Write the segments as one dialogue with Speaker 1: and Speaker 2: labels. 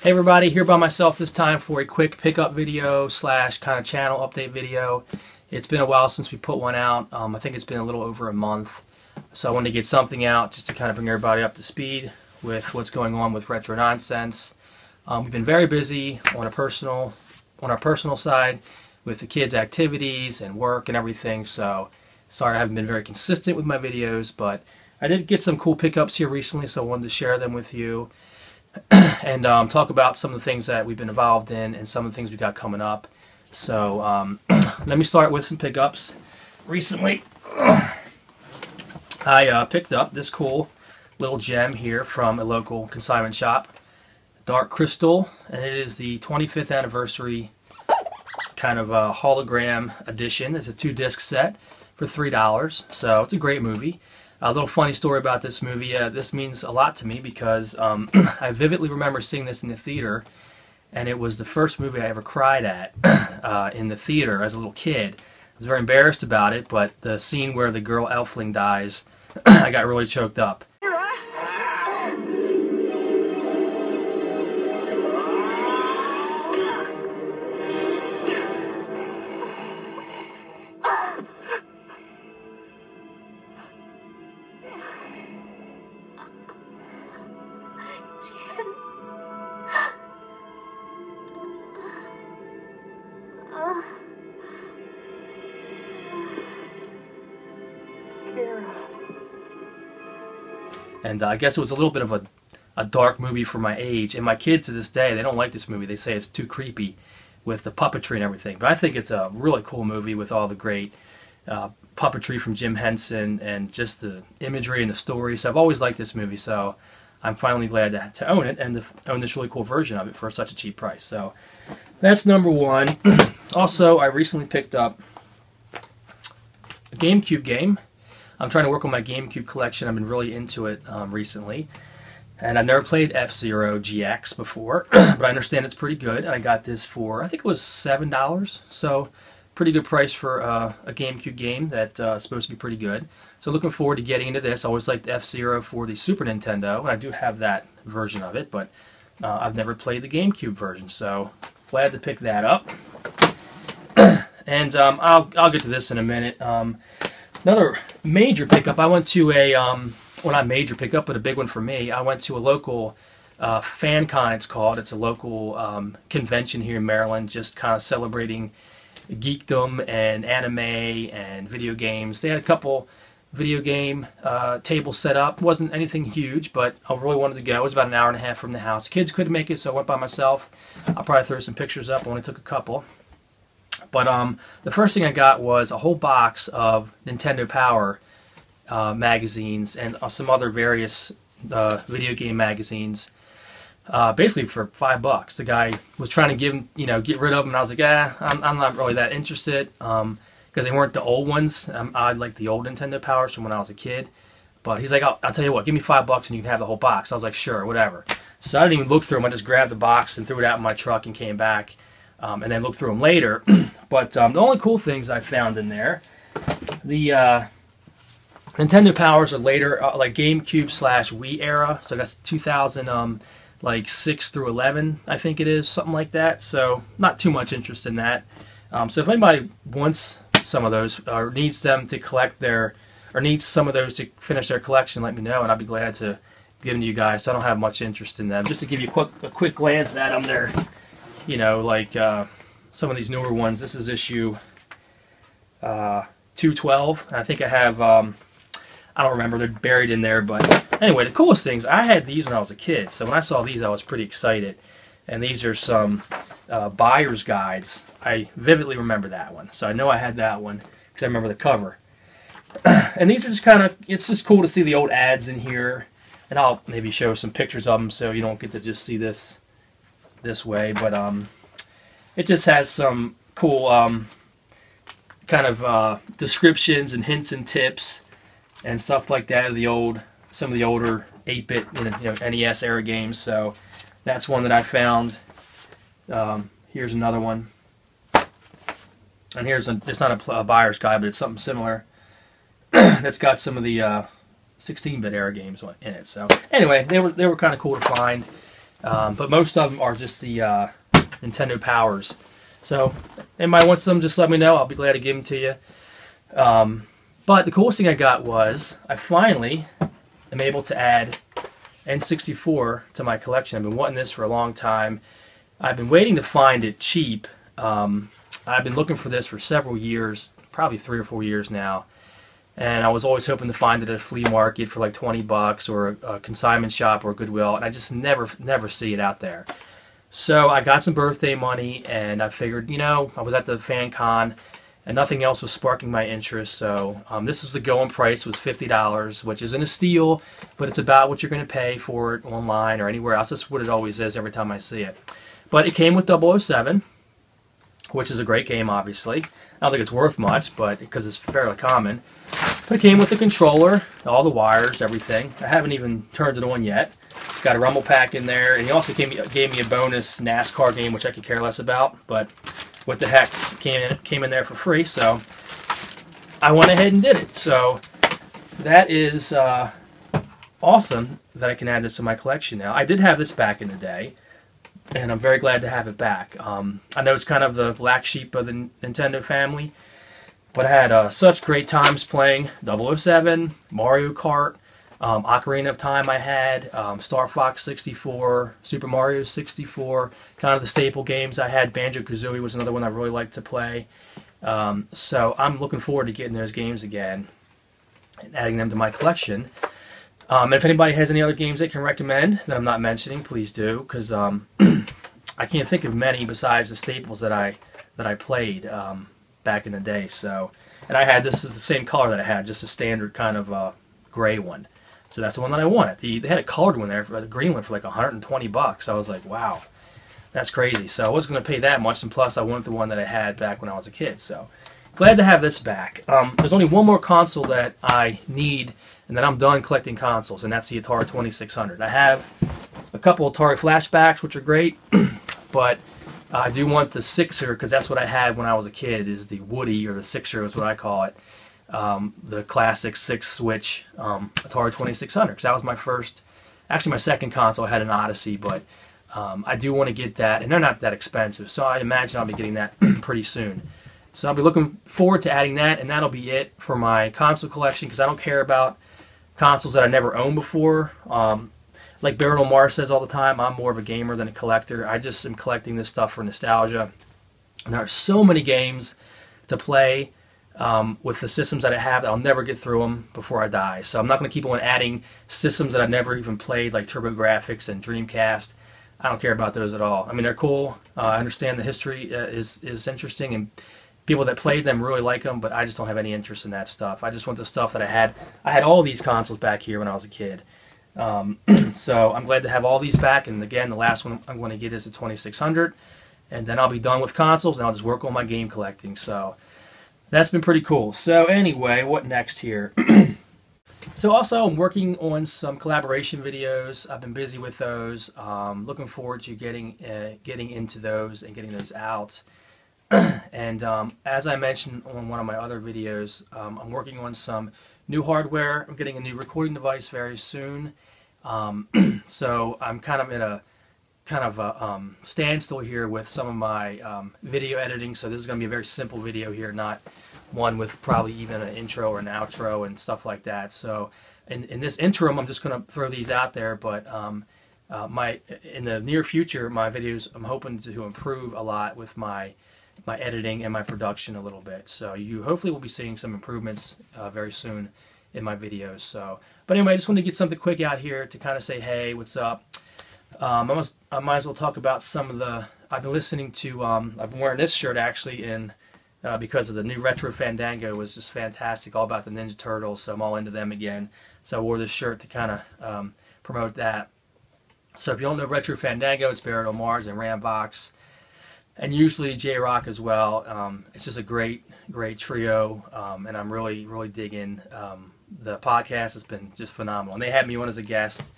Speaker 1: Hey everybody, here by myself this time for a quick pickup video slash kind of channel update video. It's been a while since we put one out. I think it's been a little over a month. So I wanted to get something out just to kind of bring everybody up to speed with what's going on with Retro Nonsense. We've been very busy on our personal side with the kids' activities and work and everything. So sorry I haven't been very consistent with my videos, but I did get some cool pickups here recently, so I wanted to share them with you. And talk about some of the things that we've been involved in and some of the things we got coming up. So let me start with some pickups. Recently, I picked up this cool little gem here from a local consignment shop, Dark Crystal, and it is the 25th anniversary kind of hologram edition. It's a 2-disc set for $3, so it's a great movie. A little funny story about this movie. This means a lot to me because I vividly remember seeing this in the theater, and it was the first movie I ever cried at in the theater as a little kid. I was very embarrassed about it, but the scene where the girl Elfling dies, I got really choked up. And I guess it was a little bit of a dark movie for my age. And my kids to this day, they don't like this movie. They say it's too creepy with the puppetry and everything. But I think it's a really cool movie with all the great puppetry from Jim Henson and just the imagery and the story. So I've always liked this movie. So I'm finally glad to own it and to own this really cool version of it for such a cheap price. So that's number one. Also, I recently picked up a GameCube game. I'm trying to work on my GameCube collection. I've been really into it recently. And I've never played F-Zero GX before, but I understand it's pretty good. And I got this for, I think it was $7. So pretty good price for a GameCube game that's supposed to be pretty good. So looking forward to getting into this. I always liked F-Zero for the Super Nintendo, and I do have that version of it, but I've never played the GameCube version. So glad to pick that up. And I'll get to this in a minute. Another major pickup, I went to a, well, not major pickup, but a big one for me. I went to a local FanCon, it's called. It's a local convention here in Maryland, just kind of celebrating geekdom and anime and video games. They had a couple video game tables set up. It wasn't anything huge, but I really wanted to go. It was about an hour and a half from the house. Kids couldn't make it, so I went by myself. I'll probably throw some pictures up. I only took a couple. But the first thing I got was a whole box of Nintendo Power magazines and some other various video game magazines, basically for $5. The guy was trying to get rid of them, and I was like, I'm not really that interested, because they weren't the old ones. I like the old Nintendo Powers from when I was a kid. But he's like, I'll tell you what, give me $5 and you can have the whole box. I was like, sure, whatever. So I didn't even look through them. I just grabbed the box and threw it out in my truck and came back. And then look through them later. But the only cool things I found in there, the Nintendo Powers are later, like GameCube / Wii era. So that's 2006 through 11, I think it is, something like that. So not too much interest in that. So if anybody wants some of those or needs them to collect their, or needs some of those to finish their collection, let me know, and I'll be glad to give them to you guys. So I don't have much interest in them. Just to give you a quick glance at them, they're, you know, like some of these newer ones. This is issue 212. I think I have, I don't remember, they're buried in there. But anyway, the coolest things, I had these when I was a kid. So when I saw these, I was pretty excited. And these are some buyer's guides. I vividly remember that one. So I know I had that one because I remember the cover. And these are just kind of, it's just cool to see the old ads in here. And I'll maybe show some pictures of them so you don't get to just see this way, but it just has some cool kind of descriptions and hints and tips and stuff like that of some of the older 8-bit NES era games. So that's one that I found. Here's another one, and it's not a buyer's guide, but it's something similar that's got some of the 16-bit era games in it. So anyway, they were kind of cool to find. But most of them are just the Nintendo Powers. So anybody wants them, just let me know. I'll be glad to give them to you. But the coolest thing I got was I finally am able to add N64 to my collection. I've been wanting this for a long time. I've been waiting to find it cheap. I've been looking for this for several years, probably 3 or 4 years now. And I was always hoping to find it at a flea market for like $20 or a consignment shop or Goodwill, and I just never see it out there. So I got some birthday money, and I figured, you know, I was at the Fan Con, and nothing else was sparking my interest. So this was the going price, was $50, which isn't a steal, but it's about what you're going to pay for it online or anywhere else. That's what it always is every time I see it. But it came with 007, which is a great game, obviously. I don't think it's worth much, but because it's fairly common. But it came with the controller, all the wires, everything. I haven't even turned it on yet. It's got a rumble pack in there, and he also gave me a bonus NASCAR game, which I could care less about. But what the heck, it came in there for free, so I went ahead and did it. So that is awesome that I can add this to my collection now. I did have this back in the day, and I'm very glad to have it back. I know it's kind of the black sheep of the Nintendo family, but I had such great times playing 007, Mario Kart, Ocarina of Time I had, Star Fox 64, Super Mario 64, kind of the staple games I had. Banjo-Kazooie was another one I really liked to play. So I'm looking forward to getting those games again and adding them to my collection. And if anybody has any other games they can recommend that I'm not mentioning, please do, because I can't think of many besides the staples that I played back in the day. So, and I had this is the same color that I had, just a standard kind of gray one. So that's the one that I wanted. They had a colored one there, the green one, for like $120. I was like, wow, that's crazy. So I wasn't going to pay that much, and plus I wanted the one that I had back when I was a kid. So glad to have this back. There's only one more console that I need, and then I'm done collecting consoles, and that's the Atari 2600. I have a couple Atari flashbacks, which are great, but I do want the Sixer, because that's what I had when I was a kid, is the Woody, or the Sixer is what I call it. The classic 6-switch Atari 2600, because that was my first, actually my second console. I had an Odyssey, but I do want to get that, and they're not that expensive, so I imagine I'll be getting that pretty soon. So I'll be looking forward to adding that, and that'll be it for my console collection, because I don't care about consoles that I never owned before. Like Barrett Omar says all the time, I'm more of a gamer than a collector. I just am collecting this stuff for nostalgia. And there are so many games to play with the systems that I have that I'll never get through them before I die. So I'm not going to keep on adding systems that I've never even played, like TurboGrafx and Dreamcast. I don't care about those at all. I mean, they're cool. I understand the history is interesting, and people that played them really like them, but I just don't have any interest in that stuff. I just want the stuff that I had. I had all these consoles back here when I was a kid. So I'm glad to have all these back, and again, the last one I'm going to get is the 2600, and then I'll be done with consoles, and I'll just work on my game collecting. So that's been pretty cool. So anyway, what next here? So also, I'm working on some collaboration videos. I've been busy with those. Looking forward to getting into those and getting those out. And as I mentioned on one of my other videos, I'm working on some new hardware. I'm getting a new recording device very soon. So I'm kind of in a standstill here with some of my video editing. So this is going to be a very simple video here, not one with probably even an intro or an outro and stuff like that. So in this interim, I'm just going to throw these out there, but in the near future, my videos, I'm hoping to improve a lot with my editing and my production a little bit. So you hopefully will be seeing some improvements very soon in my videos. So, but anyway, I just want to get something quick out here to kind of say, hey, what's up? I might as well talk about some of the, I've been listening to, I've been wearing this shirt actually because of the new Retro Fandango. Was just fantastic, all about the Ninja Turtles, so I'm all into them again. So I wore this shirt to kind of promote that. So if you don't know Retro Fandango, it's Barrett Omar's and Rambox, and usually J-Rock as well. It's just a great trio, and I'm really digging the podcast. It's been just phenomenal, and they had me on as a guest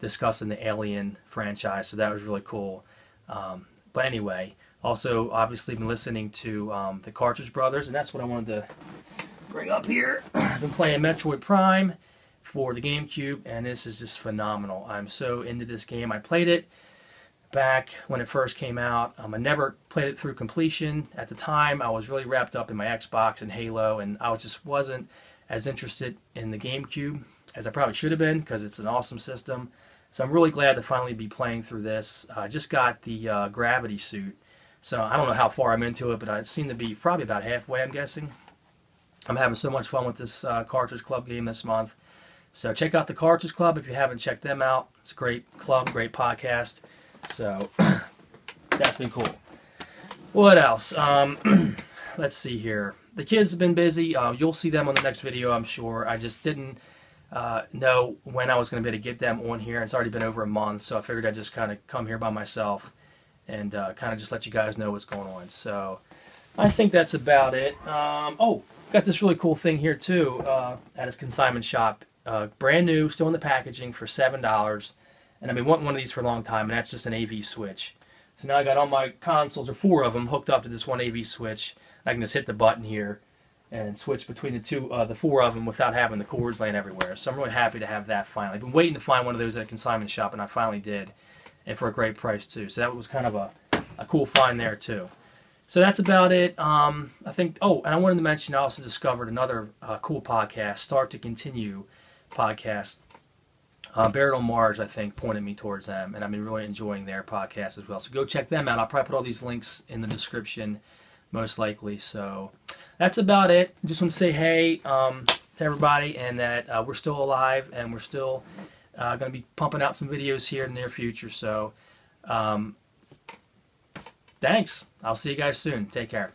Speaker 1: discussing the Alien franchise, so that was really cool. But anyway, also obviously been listening to the Cartridge Brothers, and that's what I wanted to bring up here. I've been playing Metroid Prime, for the GameCube, and this is just phenomenal. I'm so into this game. I played it back when it first came out. I never played it through completion. At the time, I was really wrapped up in my Xbox and Halo, and I just wasn't as interested in the GameCube as I probably should have been, because it's an awesome system. So I'm really glad to finally be playing through this. I just got the Gravity suit, so I don't know how far I'm into it, but I seem to be probably about halfway, I'm guessing. I'm having so much fun with this Cartridge Club game this month. So check out the Cartridge Club if you haven't checked them out. It's a great club, great podcast. So that's been cool. What else? Let's see here. The kids have been busy. You'll see them on the next video, I'm sure. I just didn't know when I was going to be able to get them on here. It's already been over a month, so I figured I'd just kind of come here by myself and kind of just let you guys know what's going on. So I think that's about it. Oh, got this really cool thing here too at his consignment shop. Brand new, still in the packaging for $7. And I've been wanting one of these for a long time, and that's just an AV switch. So now I got all my consoles, or 4 of them, hooked up to this one AV switch. I can just hit the button here and switch between the 4 of them without having the cords laying everywhere. So I'm really happy to have that finally. I've been waiting to find one of those at a consignment shop, and I finally did, and for a great price too. So that was kind of a cool find there too. So that's about it. I think. Oh, and I wanted to mention I also discovered another cool podcast, Start to Continue podcast. Barrett on Mars, I think, pointed me towards them, and I've been really enjoying their podcast as well. So go check them out. I'll probably put all these links in the description, most likely. So that's about it. Just want to say hey to everybody, and that we're still alive, and we're still going to be pumping out some videos here in the near future. So thanks. I'll see you guys soon. Take care.